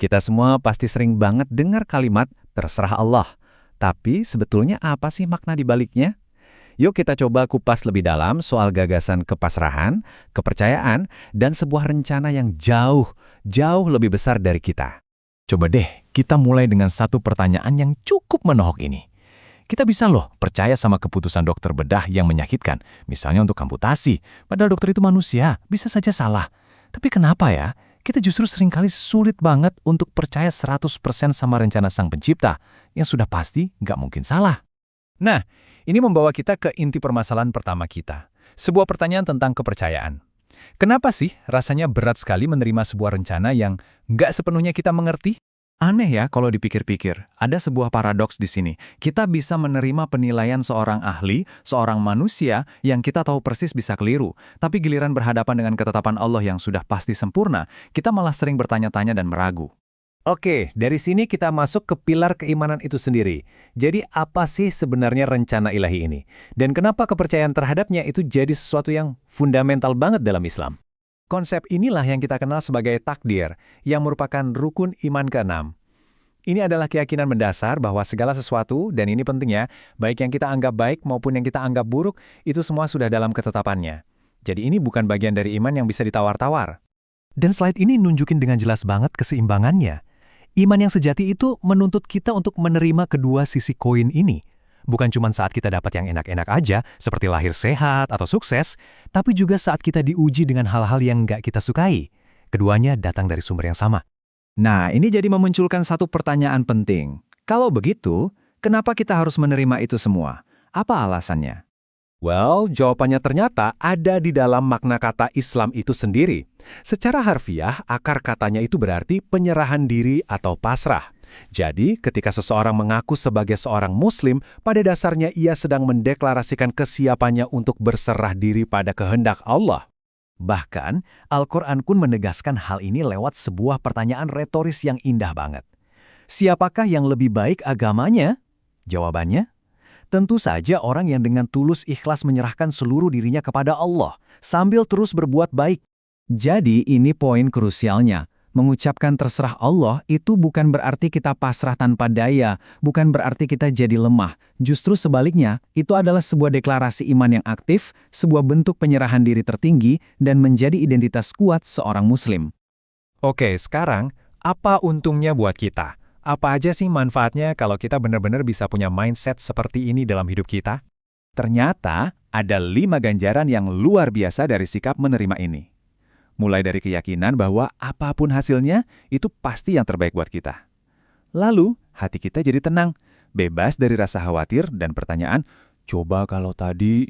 Kita semua pasti sering banget dengar kalimat terserah Allah. Tapi sebetulnya apa sih makna di baliknya? Yuk kita coba kupas lebih dalam soal gagasan kepasrahan, kepercayaan, dan sebuah rencana yang jauh, jauh lebih besar dari kita. Coba deh, kita mulai dengan satu pertanyaan yang cukup menohok ini. Kita bisa loh percaya sama keputusan dokter bedah yang menyakitkan, misalnya untuk amputasi, padahal dokter itu manusia, bisa saja salah. Tapi kenapa ya, kita justru seringkali sulit banget untuk percaya 100% sama rencana Sang Pencipta, yang sudah pasti nggak mungkin salah. Nah, ini membawa kita ke inti permasalahan pertama kita. Sebuah pertanyaan tentang kepercayaan. Kenapa sih rasanya berat sekali menerima sebuah rencana yang nggak sepenuhnya kita mengerti? Aneh ya kalau dipikir-pikir, ada sebuah paradoks di sini. Kita bisa menerima penilaian seorang ahli, seorang manusia yang kita tahu persis bisa keliru. Tapi giliran berhadapan dengan ketetapan Allah yang sudah pasti sempurna, kita malah sering bertanya-tanya dan meragu. Oke, dari sini kita masuk ke pilar keimanan itu sendiri. Jadi apa sih sebenarnya rencana ilahi ini? Dan kenapa kepercayaan terhadapnya itu jadi sesuatu yang fundamental banget dalam Islam? Konsep inilah yang kita kenal sebagai takdir, yang merupakan rukun iman ke-6. Ini adalah keyakinan mendasar bahwa segala sesuatu, dan ini pentingnya, baik yang kita anggap baik maupun yang kita anggap buruk, itu semua sudah dalam ketetapannya. Jadi ini bukan bagian dari iman yang bisa ditawar-tawar. Dan slide ini nunjukin dengan jelas banget keseimbangannya. Iman yang sejati itu menuntut kita untuk menerima kedua sisi koin ini. Bukan cuma saat kita dapat yang enak-enak aja, seperti lahir sehat atau sukses, tapi juga saat kita diuji dengan hal-hal yang nggak kita sukai. Keduanya datang dari sumber yang sama. Nah, ini jadi memunculkan satu pertanyaan penting. Kalau begitu, kenapa kita harus menerima itu semua? Apa alasannya? Well, jawabannya ternyata ada di dalam makna kata Islam itu sendiri. Secara harfiah, akar katanya itu berarti penyerahan diri atau pasrah. Jadi, ketika seseorang mengaku sebagai seorang Muslim, pada dasarnya ia sedang mendeklarasikan kesiapannya untuk berserah diri pada kehendak Allah. Bahkan, Al-Quran pun menegaskan hal ini lewat sebuah pertanyaan retoris yang indah banget. Siapakah yang lebih baik agamanya? Jawabannya, tentu saja orang yang dengan tulus ikhlas menyerahkan seluruh dirinya kepada Allah, sambil terus berbuat baik. Jadi ini poin krusialnya. Mengucapkan terserah Allah itu bukan berarti kita pasrah tanpa daya, bukan berarti kita jadi lemah. Justru sebaliknya, itu adalah sebuah deklarasi iman yang aktif, sebuah bentuk penyerahan diri tertinggi, dan menjadi identitas kuat seorang Muslim. Oke, sekarang, apa untungnya buat kita? Apa aja sih manfaatnya kalau kita benar-benar bisa punya mindset seperti ini dalam hidup kita? Ternyata, ada 5 ganjaran yang luar biasa dari sikap menerima ini. Mulai dari keyakinan bahwa apapun hasilnya, itu pasti yang terbaik buat kita. Lalu, hati kita jadi tenang, bebas dari rasa khawatir dan pertanyaan, coba kalau tadi...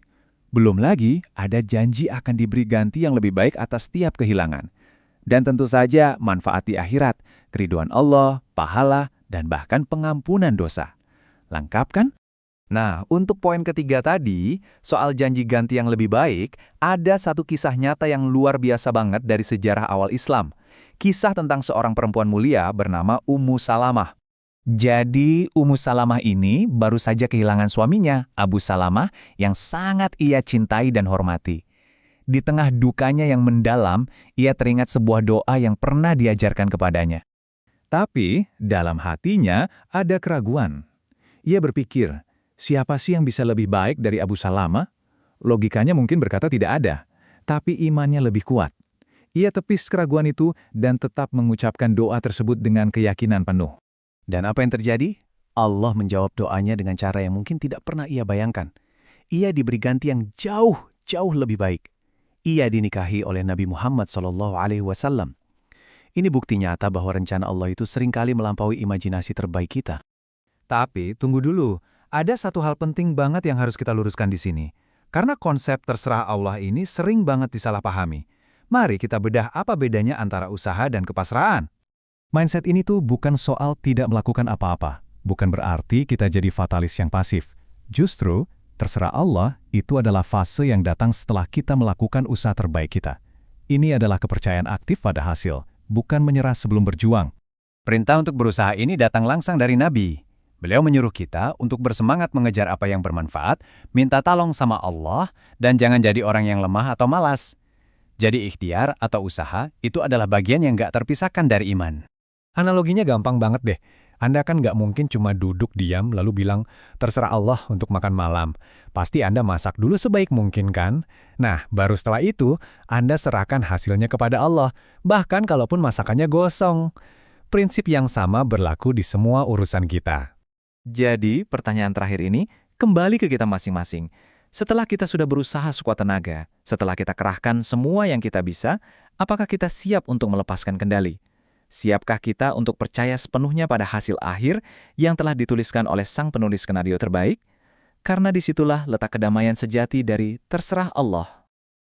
Belum lagi, ada janji akan diberi ganti yang lebih baik atas setiap kehilangan. Dan tentu saja manfaat di akhirat, keriduan Allah, pahala, dan bahkan pengampunan dosa. Lengkap kan? Nah, untuk poin ketiga tadi, soal janji ganti yang lebih baik, ada satu kisah nyata yang luar biasa banget dari sejarah awal Islam. Kisah tentang seorang perempuan mulia bernama Ummu Salamah. Jadi, Ummu Salamah ini baru saja kehilangan suaminya, Abu Salamah, yang sangat ia cintai dan hormati. Di tengah dukanya yang mendalam, ia teringat sebuah doa yang pernah diajarkan kepadanya. Tapi, dalam hatinya ada keraguan. Ia berpikir, siapa sih yang bisa lebih baik dari Abu Salamah? Logikanya mungkin berkata tidak ada, tapi imannya lebih kuat. Ia tepis keraguan itu dan tetap mengucapkan doa tersebut dengan keyakinan penuh. Dan apa yang terjadi? Allah menjawab doanya dengan cara yang mungkin tidak pernah ia bayangkan. Ia diberi ganti yang jauh, jauh lebih baik. Ia dinikahi oleh Nabi Muhammad SAW. Ini bukti nyata bahwa rencana Allah itu seringkali melampaui imajinasi terbaik kita. Tapi, tunggu dulu. Ada satu hal penting banget yang harus kita luruskan di sini. Karena konsep terserah Allah ini sering banget disalahpahami. Mari kita bedah apa bedanya antara usaha dan kepasrahan. Mindset ini tuh bukan soal tidak melakukan apa-apa. Bukan berarti kita jadi fatalis yang pasif. Justru, terserah Allah itu adalah fase yang datang setelah kita melakukan usaha terbaik kita. Ini adalah kepercayaan aktif pada hasil, bukan menyerah sebelum berjuang. Perintah untuk berusaha ini datang langsung dari Nabi. Beliau menyuruh kita untuk bersemangat mengejar apa yang bermanfaat, minta tolong sama Allah, dan jangan jadi orang yang lemah atau malas. Jadi ikhtiar atau usaha itu adalah bagian yang gak terpisahkan dari iman. Analoginya gampang banget deh. Anda kan nggak mungkin cuma duduk diam lalu bilang, terserah Allah untuk makan malam. Pasti Anda masak dulu sebaik mungkin kan? Nah, baru setelah itu, Anda serahkan hasilnya kepada Allah, bahkan kalaupun masakannya gosong. Prinsip yang sama berlaku di semua urusan kita. Jadi, pertanyaan terakhir ini kembali ke kita masing-masing. Setelah kita sudah berusaha sekuat tenaga, setelah kita kerahkan semua yang kita bisa, apakah kita siap untuk melepaskan kendali? Siapkah kita untuk percaya sepenuhnya pada hasil akhir yang telah dituliskan oleh sang penulis skenario terbaik? Karena disitulah letak kedamaian sejati dari terserah Allah.